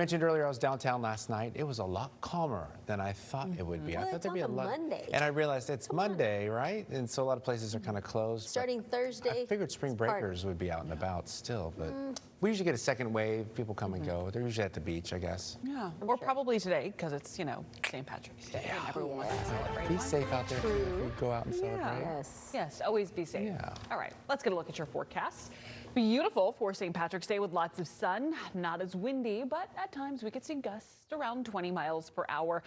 Mentioned earlier I was downtown last night. It was a lot calmer than I thought it would be. Well, I thought it's there'd be a on a lot. Monday. And I realized it's Monday, right? And so a lot of places are kind of closed. Starting Thursday. I figured spring breakers would be out and about still, but we usually get a second wave. People come and go. They're usually at the beach, I guess. Yeah, or probably today because it's, St. Patrick's Day and everyone wants to celebrate. Be safe out there too. If you go out and celebrate. Yes. Yes, always be safe. Yeah. All right, let's get a look at your forecast. Beautiful for St. Patrick's Day with lots of sun, not as windy, but at times we could see gusts around 20 miles per hour.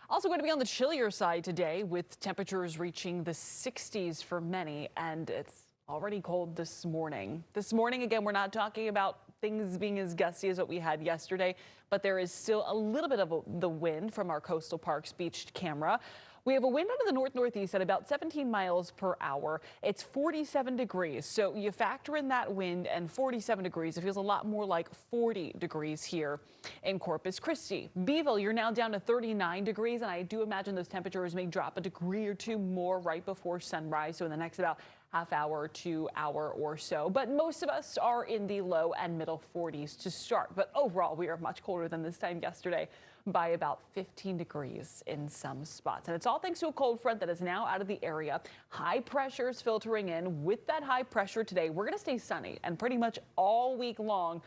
Also going to be on the chillier side today with temperatures reaching the 60s for many, and it's already cold this morning. This morning, again, we're not talking about things being as gusty as what we had yesterday, but there is still a little bit of the wind from our Coastal Parks beach camera. We have a wind out of the north-northeast at about 17 miles per hour. It's 47 degrees. So you factor in that wind and 47 degrees. It feels a lot more like 40 degrees here in Corpus Christi. Beeville, you're now down to 39 degrees. And I do imagine those temperatures may drop a degree or two more right before sunrise. So in the next about half hour to hour or so. But most of us are in the low and middle 40s to start. But overall, we are much colder than this time yesterday by about 15 degrees in some spots. And it's all thanks to a cold front that is now out of the area. High pressure is filtering in. With that high pressure today, we're going to stay sunny and pretty much all week long.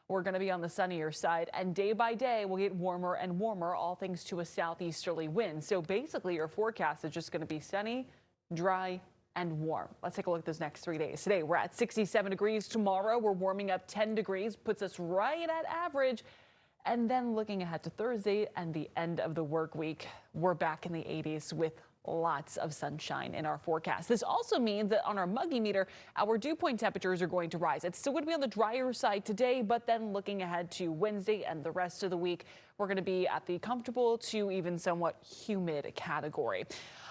We're going to be on the sunnier side, and day by day we'll get warmer and warmer, all thanks to a southeasterly wind. So basically your forecast is just going to be sunny, dry, and warm. Let's take a look at those next 3 days. Today we're at 67 degrees. Tomorrow we're warming up 10 degrees, puts us right at average. And then looking ahead to Thursday and the end of the work week, we're back in the 80s with lots of sunshine in our forecast. This also means that on our muggy meter, our dew point temperatures are going to rise. It's still going to be on the drier side today, but then looking ahead to Wednesday and the rest of the week, we're going to be at the comfortable to even somewhat humid category.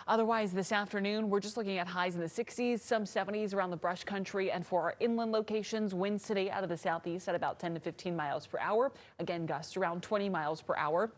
Otherwise, this afternoon, we're just looking at highs in the 60s, some 70s around the brush country. And for our inland locations, winds today out of the southeast at about 10 to 15 miles per hour. Again, gusts around 20 miles per hour.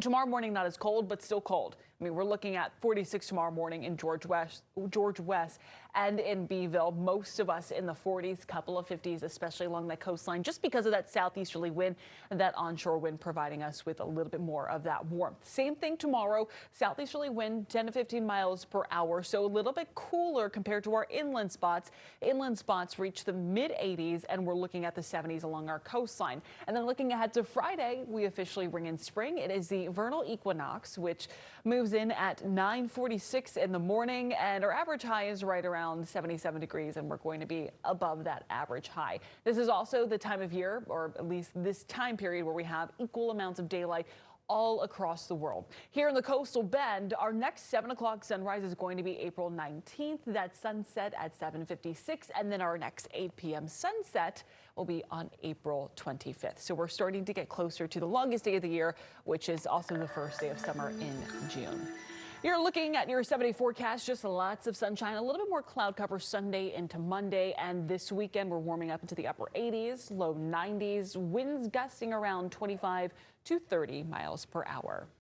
Tomorrow morning, not as cold, but still cold. I mean, we're looking at 46 tomorrow morning in George West and in Beeville. Most of us in the 40s, couple of 50s, especially along that coastline, just because of that southeasterly wind and that onshore wind providing us with a little bit more of that warmth. Same thing tomorrow, southeasterly wind 10 to 15 miles per hour, so a little bit cooler compared to our inland spots. Inland spots reach the mid 80s, and we're looking at the 70s along our coastline. And then looking ahead to Friday, we officially bring in spring. It is the vernal equinox, which moves in at 9:46 in the morning, and our average high is right around 77 degrees, and we're going to be above that average high. This is also the time of year, or at least this time period, where we have equal amounts of daylight all across the world. Here in the coastal bend, our next 7 o'clock sunrise is going to be April 19th. That sunset at 7:56, and then our next 8 p.m. sunset will be on April 25th. So we're starting to get closer to the longest day of the year, which is also the first day of summer in June. You're looking at your 7-day forecast, just lots of sunshine, a little bit more cloud cover Sunday into Monday. And this weekend, we're warming up into the upper 80s, low 90s, winds gusting around 25 to 30 miles per hour.